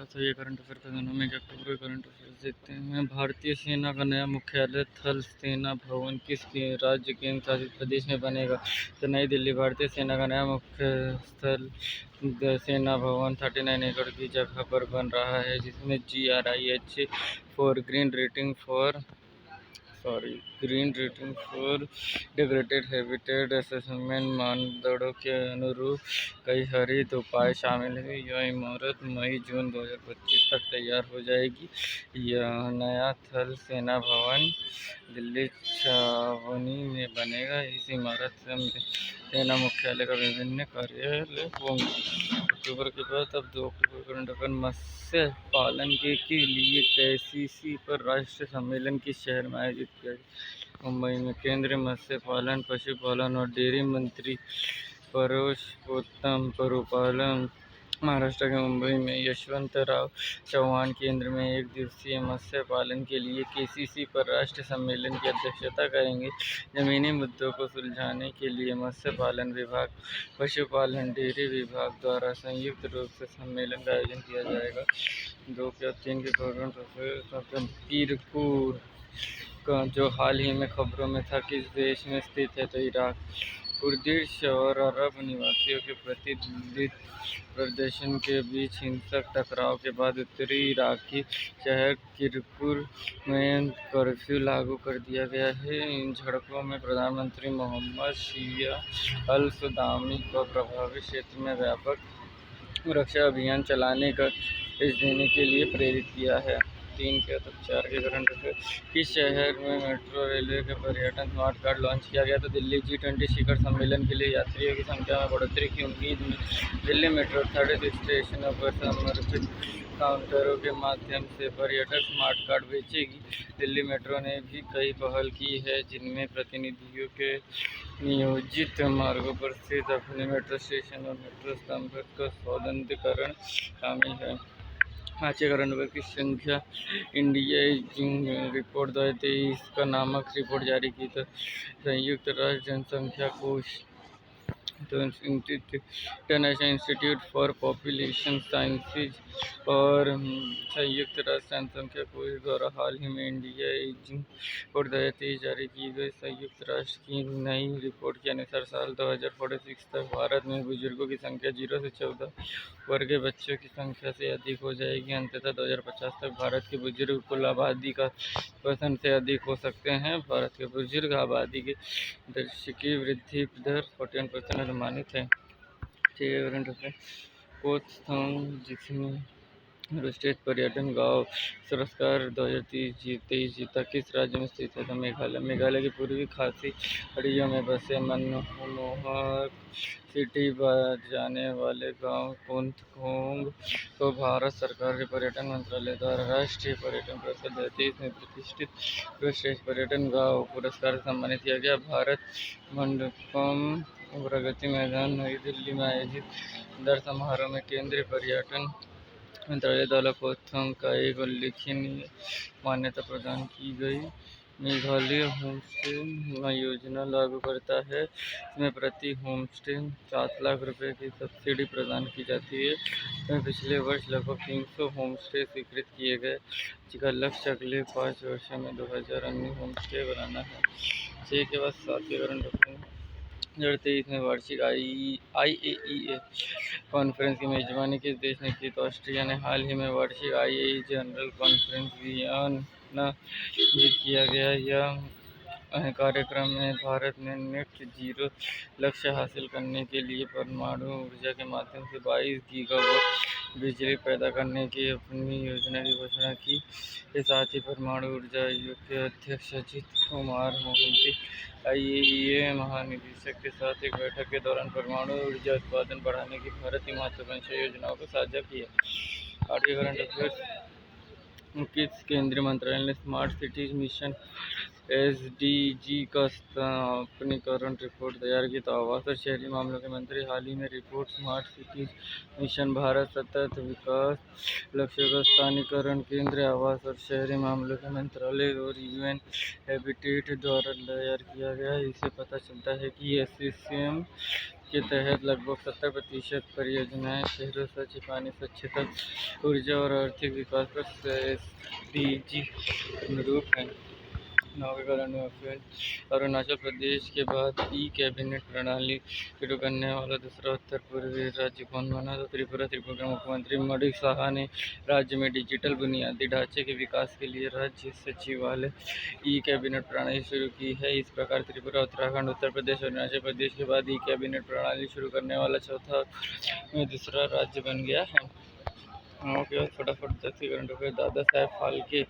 तो ये current affair का दिनों में क्या खबर है। करंट अफेयर देखते हैं। भारतीय सेना का नया मुख्यालय थल सेना भवन किस राज्य केंद्र शासित प्रदेश में बनेगा? तो नई दिल्ली। भारतीय सेना का नया मुख्य स्थल सेना भवन 39 एकड़ की जगह पर बन रहा है, जिसमें GRIH for green rating for degraded habitat assessment मानदंडों के अनुरूप कई हरित उपाय शामिल हैं। यह इमारत मई-जून 2025 तक तैयार हो जाएगी। यह नया थल सेना भवन दिल्ली छावनी में बनेगा। इस इमारत में सेना मुख्यालय का विभिन्न कार्यालय होंगे। अक्टूबर के बाद अब 2 अक्टूबर करंट अफेयर। मत्स्य पालन के लिए KCC पर राष्ट्रीय सम्मेलन किस शहर में आयोजित किया गया? मुंबई में। केंद्रीय मत्स्य पालन, पशुपालन और डेयरी मंत्री पुरुषोत्तम रुपाला महाराष्ट्र के मुंबई में यशवंतराव चव्हाण केंद्र में 1 दिवसीय मत्स्य पालन के लिए KCC पर राष्ट्रीय सम्मेलन की अध्यक्षता करेंगे। जमीनी मुद्दों को सुलझाने के लिए मत्स्य पालन विभाग, पशुपालन, डेयरी विभाग द्वारा संयुक्त रूप से सम्मेलन का आयोजन किया जाएगा। 2 या 3 के करंट अफेयर। पीरपुर का जो हाल ही में खबरों में था, किस देश में स्थित है? तो इराक। कुर्दिश और अरब निवासियों के प्रतिबंधित प्रदर्शन के बीच हिंसक टकराव के बाद उत्तरी इराकी शहर किरकुक में कर्फ्यू लागू कर दिया गया है। इन झड़पों में प्रधानमंत्री मोहम्मद शिया अल-सुदानी को प्रभावित क्षेत्र में व्यापक सुरक्षा अभियान चलाने का निर्देश देने के लिए प्रेरित किया है। 3 के तब 4 के करंट अफेयर। किस शहर में मेट्रो रेलवे के पर्यटन स्मार्ट कार्ड लॉन्च किया गया? तो दिल्ली। G20 शिखर सम्मेलन के लिए यात्रियों की संख्या में बढ़ोतरी की उम्मीद में दिल्ली मेट्रो 30 स्टेशनों पर समर्पित काउंटरों के माध्यम से पर्यटक स्मार्ट कार्ड बेचेगी। दिल्ली मेट्रो ने भी कई पहल की है, जिनमें प्रतिनिधियों के नियोजित मार्गों पर स्थित अपने मेट्रो स्टेशन और मेट्रो स्तंभ का सौंदर्यीकरण शामिल है। 5 करंट अफेयर की संख्या। इंडिया एजिंग रिपोर्ट 2023 का नामक रिपोर्ट जारी की। तो संयुक्त राष्ट्र जनसंख्या कोष, तो international institute for population sciences और संयुक्त राष्ट्र जनसंख्या कोष द्वारा हाल ही में इंडिया एजिंग रिपोर्ट 2023 जारी की गई। संयुक्त राष्ट्र की नई रिपोर्ट के अनुसार साल 2046 तक भारत में बुजुर्गों की संख्या 0 से 14 वर्ष के बच्चों की संख्या से अधिक हो जाएगी। अंततः 2050 तक भारत के बुजुर्ग कुल आबादी का 10% से अधिक हो सकते हैं। भारत के बुजुर्ग आबादी की वार्षिक वृद्धि दर 41% अनुमानित है। कोकथोंग जिसने राष्ट्रीय पर्यटन गांव पुरस्कार 2023 जीता, किस राज्य में स्थित है? तो मेघालय। मेघालय की पूर्वी खासी पहाड़ियों में बसे मनमोहक सिटी जाने वाले गांव कोकथोंग को भारत सरकार के पर्यटन मंत्रालय द्वारा राष्ट्रीय पर्यटन पुरस्कार 2023 में प्रतिष्ठित सर्वश्रेष्ठ पर्यटन गांव पुरस्कार से सम्मानित किया गया। भारत मंडपम प्रगति मैदान, नई दिल्ली में आयोजित दर समारोह में केंद्रीय पर्यटन मंत्रालय द्वारा कोकथोंग का एक उल्लेखनीय मान्यता प्रदान की गई। मेघालय होमस्टे योजना लागू करता है। इसमें प्रति होमस्टे 7 लाख रुपए की सब्सिडी प्रदान की जाती है। इसमें पिछले वर्ष लगभग 300 होमस्टे स्वीकृत किए गए, जिसका लक्ष्य अगले 5 वर्षों में 2000 अन्य होमस्टे बनाना है। 6 के बाद 7 के करंट अफेयर। 2023 में वार्षिक IAEA कॉन्फ्रेंस की मेजबानी किस देश ने की? तो ऑस्ट्रिया ने। हाल ही में वार्षिक IAEA जनरल कॉन्फ्रेंस वियना आयोजित किया गया। यह कार्यक्रम में भारत ने नेट जीरो लक्ष्य हासिल करने के लिए परमाणु ऊर्जा के माध्यम से 22 गीगावाट बिजली पैदा करने की अपनी योजना की घोषणा की। के साथ ही परमाणु ऊर्जा आयोग के अध्यक्ष अजित कुमार मोहंती IAEA महानिदेशक के साथ एक बैठक के दौरान परमाणु ऊर्जा उत्पादन बढ़ाने की भारत की महत्वाकांक्षी योजनाओं को साझा किया। 8 करंट अफेयर। किस केंद्रीय मंत्रालय ने स्मार्ट सिटीज मिशन SDG का स्थानीयकरण रिपोर्ट तैयार की? तो आवास और शहरी मामलों के मंत्री। हाल ही में report smart cities mission Bharat सतत विकास लक्ष्यों का स्थानीयकरण केंद्रीय आवास और शहरी मामलों के मंत्रालय और UN हैबिटेट द्वारा तैयार किया गया है। इससे पता चलता है कि SCM के तहत लगभग 70% परियोजनाएं शहरों, स्वच्छ पानी, स्वच्छता, ऊर्जा और आर्थिक विकास पर एसडीजी अनुरूप हैं। नवीकरण में अरुणाचल प्रदेश के बाद ई कैबिनेट प्रणाली शुरू करने वाला दूसरा उत्तर पूर्वी राज्य कौन बना? तो त्रिपुरा। त्रिपुरा के मुख्यमंत्री मणि साहा ने राज्य में डिजिटल बुनियादी ढांचे के विकास के लिए राज्य सचिवालय ई कैबिनेट प्रणाली शुरू की है। इस प्रकार त्रिपुरा, उत्तराखंड, उत्तर प्रदेश और अरुणाचल प्रदेश के बाद ई कैबिनेट प्रणाली शुरू करने वाला चौथा में दूसरा राज्य बन गया है। ओके, फटाफट 10 current affair. Dada Saheb Phalke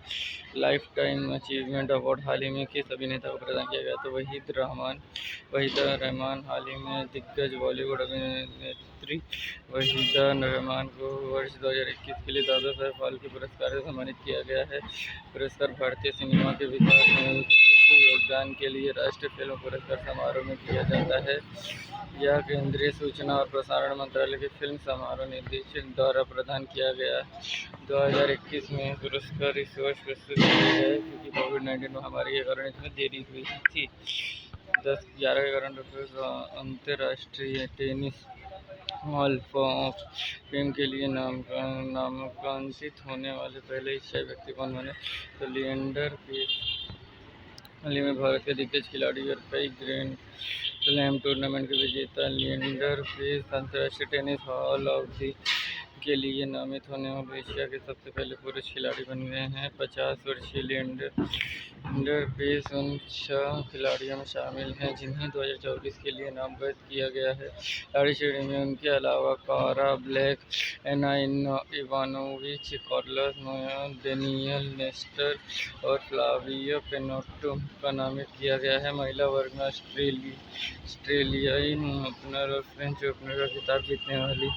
lifetime achievement award हाल ही में किस अभिनेता को प्रदान किया गया? तो वहीदा रहमान। हाल ही में दिग्गज बॉलीवुड अभिनेत्री वहीदा रहमान को वर्ष 2021 के लिए दादा साहेब फाल्के पुरस्कार से सम्मानित किया गया है। पुरस्कार भारतीय सिनेमा के विकास में उत्कृष्ट योगदान के लिए राष्ट्रीय फिल्म पुरस्कार समारोह में दिया जाता है। यह केंद्रीय सूचना और प्रसारण मंत्रालय के फिल्म समारोह निदेशक द्वारा प्रदान किया गया। 2021 में पुरस्कार इस वर्ष प्रस्तुत किए गए क्योंकि कोविड-19 महामारी के कारण इसमें देरी हुई थी। 10-11 के करंट अफेयर्स। अंतर्राष्ट्रीय टेनिस हॉल ऑफ फेम के लिए नामांकित होने वाले पहले एशियाई व्यक्ति कौन बने? तो लिएंडर पेस। हाल ही में भारत के दिग्गज खिलाड़ी और कई ग्रैंड स्लैम टूर्नामेंट के विजेता लिएंडर पेस अंतर्राष्ट्रीय टेनिस हॉल ऑफ फेम के लिए नामित होने वाले एशिया के सबसे पहले पुरुष खिलाड़ी बन गए हैं। 50 वर्षीय लिएंडर पेस उन 6 खिलाड़ियों में शामिल हैं जिन्हें 2024 के लिए नामजद किया गया है। खिलाड़ी श्रेणी में उनके अलावा Cara Black, Ana Ivanovic, Carlos Moya, Daniel Nestor और फ्लाविया पेनोटो का नामित किया गया है। महिला वर्ग में ऑस्ट्रेलियाई ओपनर और फ्रेंच ओपनर का खिताब जीतने वाली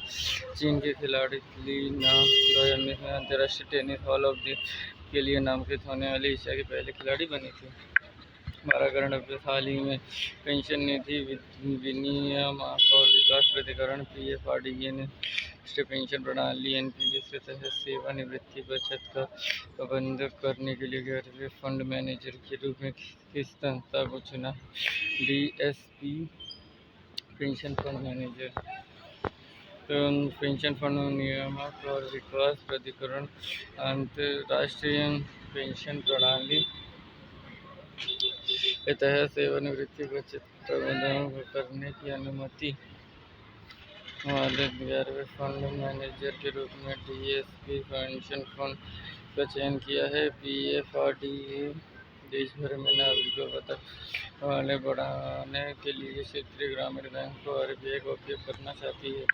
चीन की खिलाड़ी ली ना 2019 में अंतर्राष्ट्रीय टेनिस हॉल ऑफ फेम के लिए नामांकित होने वाली एशिया की पहली खिलाड़ी बनी थी। 12 करंट अफेयर्स। हाल ही में पेंशन निधि विनियामक और विकास प्राधिकरण पीएफआरडीए ने राष्ट्रीय पेंशन प्रणाली एनपीएस के तहत सेवानिवृत्ति बचत का प्रबंधन करने के लिए 11वें फंड मैनेजर के रूप में किस संस्था को चुना? DSP pension fund manager. Pension fund नियामक और विकास प्राधिकरण अंतर्राष्ट्रीय पेंशन प्रणाली के तहत सेवानिवृत्ति बचत प्रबंधन करने की अनुमति वाले 11वें फंड मैनेजर के रूप में डीएसपी पेंशन फंड का चयन किया है। पीएफआरडीए देश भर में नागरिकों को बचत वाले बढ़ाने के लिए क्षेत्रीय ग्रामीण बैंक को आरबीआई का उपयोग करना चाहती है।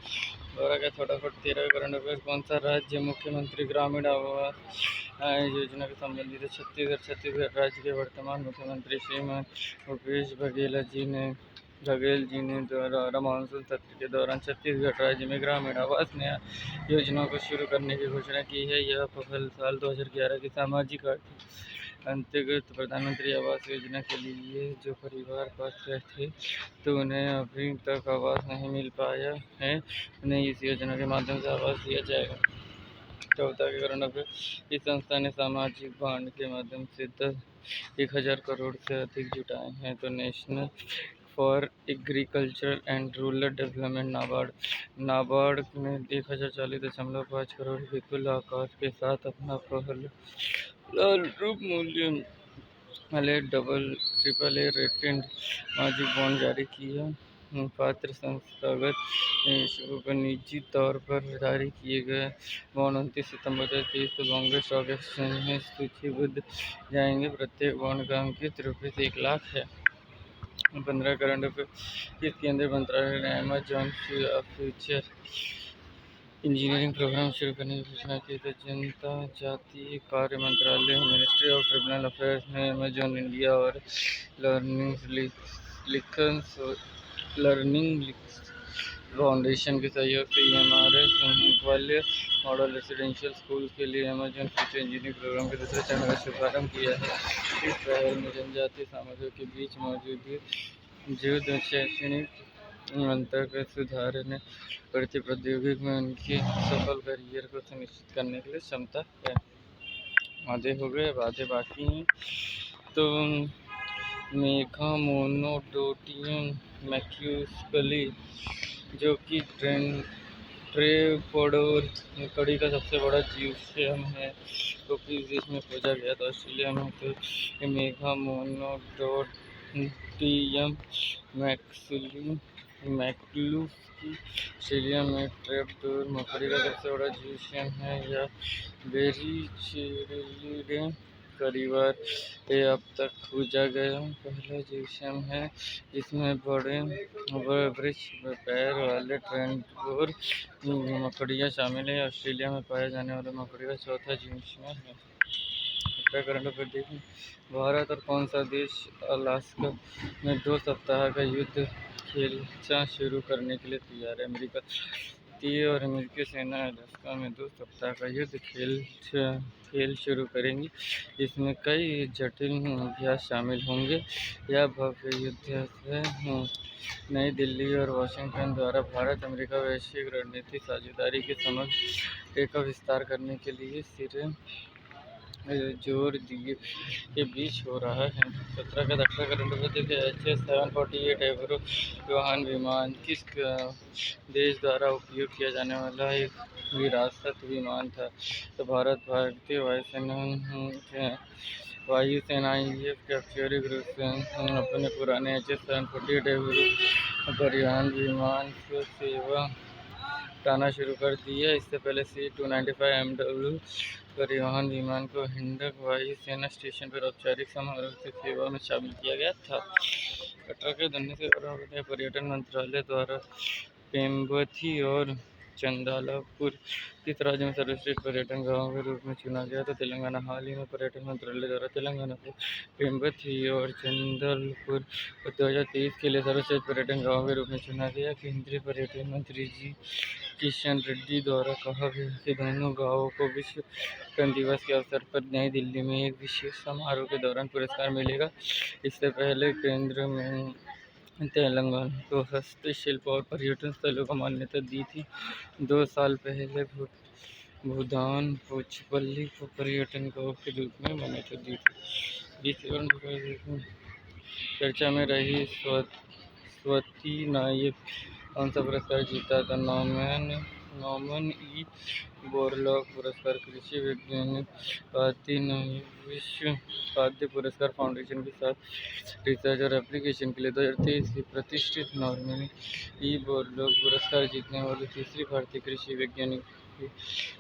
12 का फटाफट 13 करंट अफेयर्स। कौन सा राज्य मुख्यमंत्री ग्रामीण आवास योजना से संबंधित है? छत्तीसगढ़। छत्तीसगढ़ राज्य के वर्तमान मुख्यमंत्री श्रीमान भूपेश बघेल जी ने द्वारा मानसून सत्र के दौरान छत्तीसगढ़ राज्य में ग्रामीण आवास नया योजना को शुरू करने की घोषणा की है। यह पहल साल 2011 की सामाजिक आर्थिक अंतर्गत प्रधानमंत्री आवास योजना के लिए जो परिवार पात्र थे तो उन्हें अभी तक आवास नहीं मिल पाया है, उन्हें इस योजना के माध्यम से आवास दिया जाएगा। 14 के करंट अफेयर। इस संस्था ने सामाजिक बॉन्ड के माध्यम से 1,000 करोड़ से अधिक जुटाए हैं। तो national for agriculture and rural development NABARD ने 1040.5 करोड़ के कुल आकाश के साथ अपना पहला रूप मूल्य वाले AAA रेटेड सामाजिक बॉन्ड जारी किया। पात्र संस्थागत निवेशकों को निजी तौर पर जारी किए गए बॉन्ड 29 सितंबर 2023 को बॉम्बे स्टॉक एक्सचेंज में सूचीबद्ध जाएंगे। प्रत्येक बॉन्ड का अंकित ₹1 लाख है। 15 करंट अफेयर। इस केंद्रीय मंत्रालय ने अमेजॉन फ्यूचर इंजीनियरिंग प्रोग्राम शुरू करने की घोषणा की। तो जनजातीय कार्य मंत्रालय मिनिस्ट्री ऑफ ट्राइबल अफेयर्स ने अमेजॉन इंडिया और लर्निंग फाउंडेशन के सहयोग से EMRS Gwalior model residential school के लिए अमेजॉन फ्यूचर इंजीनियरिंग प्रोग्राम के दूसरे चरण का शुभारंभ किया है। इस पहल में जनजातीय समाजों के बीच मौजूद शैक्षणिक अंतर को सुधारने बढ़ती प्रौद्योगिकी में उनके सफल करियर को सुनिश्चित करने के लिए क्षमता है। आधे हो गए, अब आधे बाकी हैं। तो मेघा मोनोडोटियम मैक्यूस्कली, जो कि ट्रेपोडोर मकड़ी का सबसे बड़ा जीवश्म है, तो किस देश में खोजा गया था? ऑस्ट्रेलिया में। तो मेघा मोनोडोटियम मैक्यूस्की ऑस्ट्रेलिया में ट्रेपोडोर मकड़ी का सबसे बड़ा जीवश्म है। या बेरिचिलिडे परिवार अब तक खोजा गया पहला जीवश्म है, जिसमें बड़े वृक्ष पैर वाले ट्रेपोडोर मकड़ियाँ शामिल है। ऑस्ट्रेलिया में पाया जाने वाला मकड़ी का चौथा जीवश्म है। करंट अफेयर देखें। भारत और कौन सा देश अलास्का में 2 सप्ताह का युद्ध खेलना शुरू करने के लिए तैयार है? अमेरिका और अमेरिकी सेना अलास्का में 2 सप्ताह का युद्ध खेल शुरू करेंगी, जिसमें कई जटिल अभ्यास शामिल होंगे। यह भव्य युद्ध है नई दिल्ली और वाशिंगटन द्वारा भारत अमेरिका वैश्विक रणनीतिक साझेदारी के समग्र का विस्तार करने के लिए सिरे जोर दिए के बीच हो रहा है। 17 का 18 करंट अफेयर देखें। HS-748 एवरो वाहन विमान किस देश द्वारा उपयोग किया जाने वाला एक विरासत विमान था? तो भारतीय वायुसेना IAF के औपचारिक रूप से अपने पुराने HS-748 एवरो परिवहन विमान को सेवा हटाना शुरू कर दी है। इससे पहले C-295 MW परिवहन विमान को हिंडन वायु सेना स्टेशन पर औपचारिक समारोह से सेवा में शामिल किया गया था। 18 के धन्य से पर्यटन मंत्रालय द्वारा पेम्बथी और चंदालापुर किस राज्य में सर्वश्रेष्ठ पर्यटन गाँव के रूप में चुना गया? तो तेलंगाना। हाल ही में पर्यटन मंत्रालय द्वारा तेलंगाना को पेम्बथी और चंदालापुर को 2023 के लिए सर्वश्रेष्ठ पर्यटन गाँव के रूप में चुना गया। केंद्रीय पर्यटन मंत्री जी किशन रेड्डी द्वारा कहा गया कि दोनों गाँवों को विश्व पर्यटन दिवस के अवसर पर नई दिल्ली में एक विशेष समारोह के दौरान पुरस्कार मिलेगा। इससे पहले केंद्र में तेलंगाना को हस्तशिल्प और पर्यटन स्थलों को मान्यता दी थी। 2 साल पहले भूदान पोचपल्ली को पर्यटन गाँव के रूप में मान्यता दी थी। चर्चा में रही स्वती नायक कौन सा पुरस्कार जीता था? नॉमन ई बोरलॉग पुरस्कार। कृषि वैज्ञानिक विश्व खाद्य पुरस्कार फाउंडेशन के साथ रिसर्च और एप्लीकेशन के लिए 2023 की प्रतिष्ठित नॉर्मन ई बोरलॉग पुरस्कार जीतने वाली तीसरी भारतीय कृषि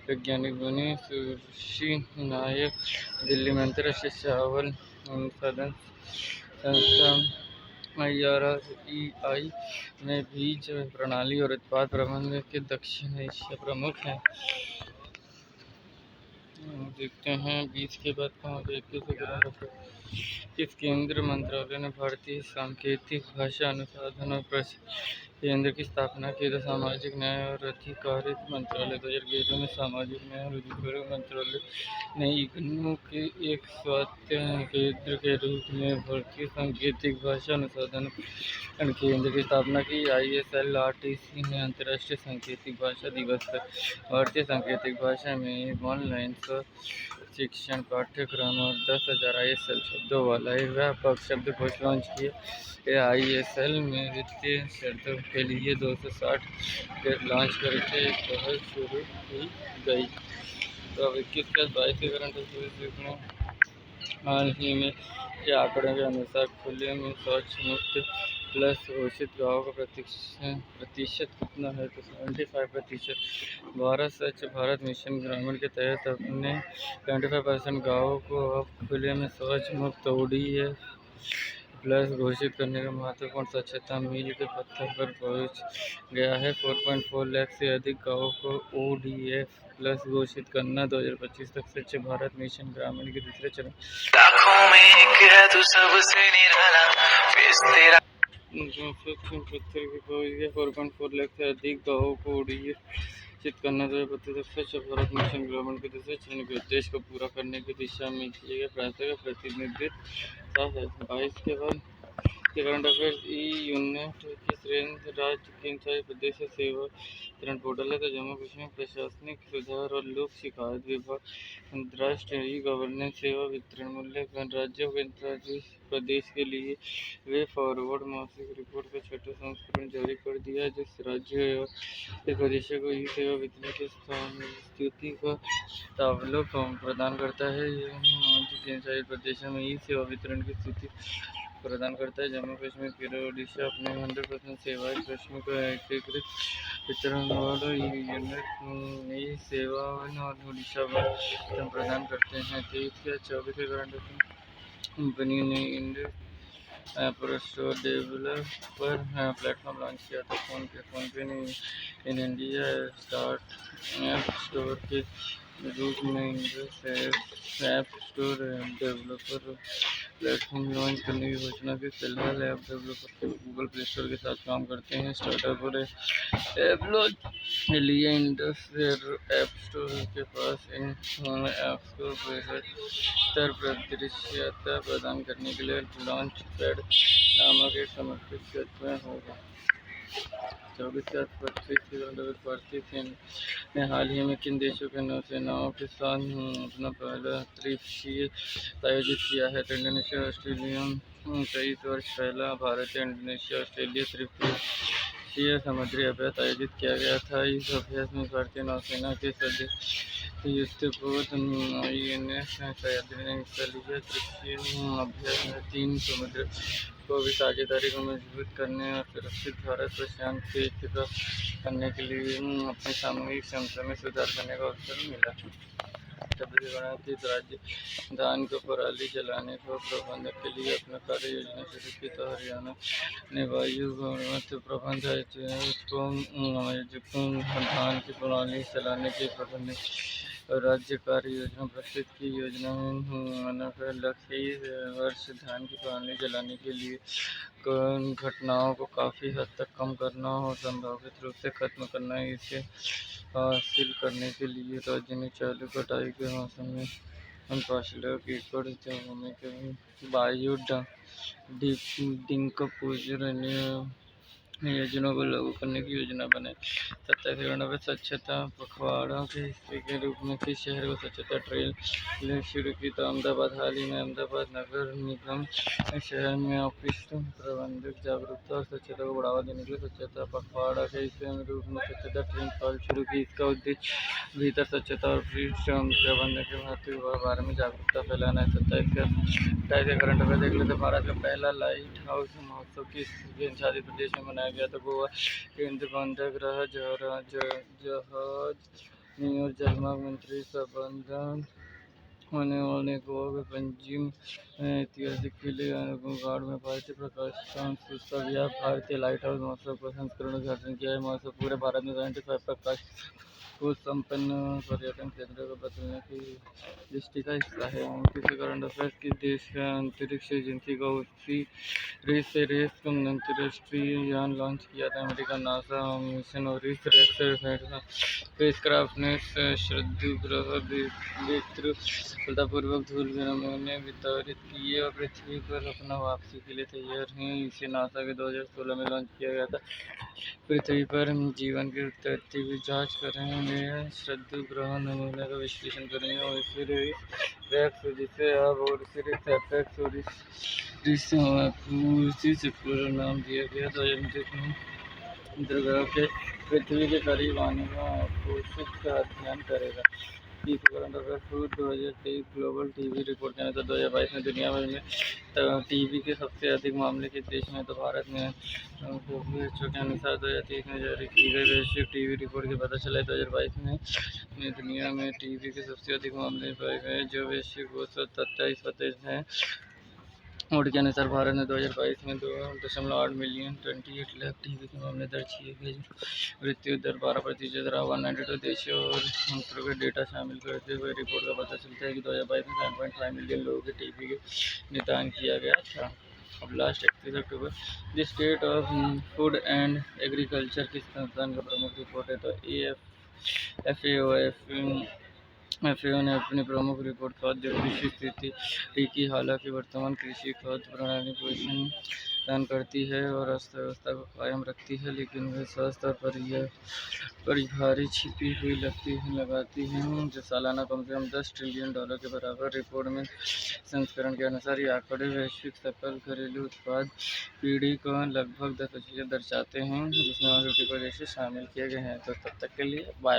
वैज्ञानिक बनी। सुश्री नायक दिल्ली में अंतर्राष्ट्रीय चावल अनुसंधान संस्था IRREI में बीज प्रणाली और उत्पाद प्रबंधन के दक्षिण एशिया प्रमुख हैं। देखते हैं 20 के बाद कहाँ गए। किस केंद्रीय मंत्रालय ने भारतीय सांकेतिक भाषा अनुसंधान और प्रशिक्षण केंद्र की स्थापना की? तो सामाजिक न्याय और अधिकारिता मंत्रालय। 2011 में सामाजिक न्याय और अधिकारिता मंत्रालय ने इग्नू के एक स्वायत्त केंद्र के रूप में भारतीय सांकेतिक भाषा अनुसंधान केंद्र की स्थापना की। ISLRTC ने अंतर्राष्ट्रीय सांकेतिक भाषा दिवस पर भारतीय सांकेतिक भाषा में एक ऑनलाइन शिक्षण पाठ्यक्रम और 10,000 ISL शब्दों वाला एक व्यापक शब्दकोश लॉन्च किया। ISL में वित्तीय शब्दों के लिए 260 लॉन्च करके एक पहल शुरू की गई। तो अब 21 के 22 के करंट अफेयर देखना। हाल ही में के आंकड़ों के अनुसार खुले में शौच मुक्त प्लस घोषित गाँव का प्रतिशत कितना है? तो 75%। भारत स्वच्छ भारत मिशन ग्रामीण के तहत अपने 75% गाँवों को अब खुले में शौच मुक्त ODF प्लस घोषित करने का महत्वपूर्ण स्वच्छता मील के पत्थर पर पहुंच गया है। 4.4 लाख से अधिक गाँवों को ODF प्लस घोषित करना 2025 तक स्वच्छ भारत मिशन ग्रामीण के दूसरे चरण पत्थर की पहुंच गया। 4.4 लाख से अधिक गाँवों को ODF घोषित करना 2025 तक स्वच्छ भारत मिशन ग्रामीण के दूसरे चरण के उद्देश्य को पूरा करने की दिशा में किए गए प्रयासों का प्रतिनिधित्व है। 22 के बाद के करंट अफेयर्स ई यूनिट की श्रेणी राज्य केंद्र प्रदेश सेवा वितरण पोर्टल है। तो जम्मू कश्मीर प्रशासनिक सुधार और लोक शिकायत विभाग राष्ट्रीय ई गवर्नेंस सेवा वितरण मूल्यांकन राज्यों केंद्र प्रदेश के लिए वे फॉरवर्ड मासिक रिपोर्ट का छठा संस्करण जारी कर दिया, जिस राज्य या प्रदेशों को ई सेवा वितरण की स्थिति का तावलों प्रदान करता है। यह राज्य केंद्र प्रदेशों में ई सेवा वितरण की स्थिति प्रदान करता है। जम्मू कश्मीर, केरल, ओडिशा अपने 100% सेवाएं कश्मीर को एकीकृत वितरण और यूनिट ई सेवाएं और ओडिशा पर प्रदान करते हैं। 23 या 24 के करंट कंपनी ने India app store developer platform launch किया था। फोन पे ने in India start app store के रूप में India app store developer platform launch करने की घोषणा की। फिलहाल app developer Google play store के साथ काम करते हैं। स्टार्टअप और ऐप लॉन्च के लिए इंडस ऐप स्टोर के पास इन ऐप्स को बेहतर दृश्यता प्रदान करने के लिए लॉन्च पैड नामक एक समर्पित सॉफ्टवेयर होगा। 24 से 25 भारतीय सेना ने हाल ही में किन देशों के नौसेनाओं के साथ अपना पहला त्रिपक्षीय आयोजित किया है? तो इंडोनेशिया, ऑस्ट्रेलिया। 23 वर्ष पहला भारतीय इंडोनेशिया ऑस्ट्रेलिया त्रिपक्षीय समुद्री अभ्यास आयोजित किया गया था। इस अभ्यास में भारतीय नौसेना के सदस्य युद्धपोत INS सह्याद्री ने हिस्सा लिया। त्रिपक्षीय अभ्यास में 3 समुद्र को भी साझेदारी को मजबूत करने और सुरक्षित भारत प्रशांत की स्थिति करने के लिए अपनी सामूहिक क्षमता में सुधार करने का अवसर मिला। राजधानी को पराली जलाने को प्रबंधन के लिए अपना कार्य योजना शुरू की। तो हरियाणा ने वायु गुणवत्ता प्रबंधन को धान की पराली जलाने के प्रबंधन राज्य कार्य योजना प्रस्तुत की। योजना में लक्ष्य इस वर्ष धान की पराली जलाने के लिए घटनाओं को काफ़ी हद तक कम करना और संभावित रूप से खत्म करना है। इसे हासिल करने के लिए राज्य ने चालू कटाई के मौसम में 5 लाख एकड़ भूमि के बायो डिकम्पोजर योजना को लागू करने की योजना बनाई। 27 स्वच्छता पखवाड़ा के हिस्से के रूप में किस शहर को स्वच्छता ट्रेल शुरू की? तो अहमदाबाद। हाल ही में अहमदाबाद नगर निगम शहर में ऑफिस प्रबंधक जागरूकता और स्वच्छता को बढ़ावा देने के लिए स्वच्छता पखवाड़ा के हिस्से में रूप में स्वच्छता ट्रेल शुरू की। इसका उद्देश्य भीतर स्वच्छता और प्रबंधन के महत्व के बारे में जागरूकता फैलाना है। 27 करंट अफेयर देख लेते। भारत का पहला लाइट हाउस महोत्सव किस केंद्र प्रदेश में मनाया गया? तो गोवा केंद्र बंदरगाह जहाज और जलमार्ग मंत्री प्रबंधन होने वाले गोवा के पंजिम ऐतिहासिक किले गार्ड में भारतीय प्रकाश संस्था या भारतीय लाइट हाउस महोत्सव का संस्करण उद्घाटन किया है। महोत्सव पूरे भारत में 75 प्रकाश को संपन्न पर्यटन केंद्र को बदलने की दृष्टि का हिस्सा है। किसी करंट अफेयर्स की देश का अंतरिक्ष एजेंसी का उसी रेस अंतर्राष्ट्रीय यान लॉन्च किया था। अमेरिका नासा मिशन और इस स्पेसक्राफ्ट ने श्रद्धा ग्रह सफलतापूर्वक धूल के नमूने वितरित किए और पृथ्वी पर अपना वापसी के लिए तैयार हैं। इसे नासा के 2016 में लॉन्च किया गया था। पृथ्वी पर जीवन की उत्पत्ति की जांच करेंगे, श्रद्धा ग्रह नमूने का विश्लेषण करेंगे और जिसे अब OSIRIS-REx और उसी से पूरा नाम दिया गया। 2029 में ग्रह के पृथ्वी के करीब आने का कोशिश का अध्ययन करेगा। Current affair food 2023 global TB report के अनुसार 2022 में दुनिया भर में टीबी के सबसे अधिक मामले किस देश में? तो भारत में। WHO के अनुसार 2023 में जारी की गई वैश्विक टीबी रिपोर्ट के पता चला है 2022 में दुनिया में टीबी के सबसे अधिक मामले पाए गए, जो वैश्विक औसत 27% है। मोड के अनुसार भारत में 2022 में 2.8 मिलियन 28 लाख टीबी के मामले दर्ज किए गए। मृत्यु दर 12% रहा। 192 देशों और अंतरों के डेटा शामिल करते हुए रिपोर्ट का पता चलता है कि 2022 में 7.5 मिलियन लोगों के टीबी के निदान किया गया था। अब last 31 October the state of food and agriculture किस संस्थान का प्रमुख रिपोर्ट है? तो FAO ने अपनी प्रमुख रिपोर्ट खाद्य कृषि स्थिति की। हालांकि वर्तमान कृषि खाद्य प्रणाली पोषण प्रदान करती है और अर्थव्यवस्था को कायम रखती है, लेकिन वे स्वास्थ्य और परिभारी छिपी हुई लगाती हैं, जो सालाना कम से कम $10 ट्रिलियन के बराबर। रिपोर्ट में संस्करण के अनुसार ये आंकड़े वैश्विक सकल घरेलू उत्पाद पीढ़ी का लगभग 10% दर्शाते हैं, जिसमें और भी देश शामिल किए गए हैं। तो तब तक के लिए बाय।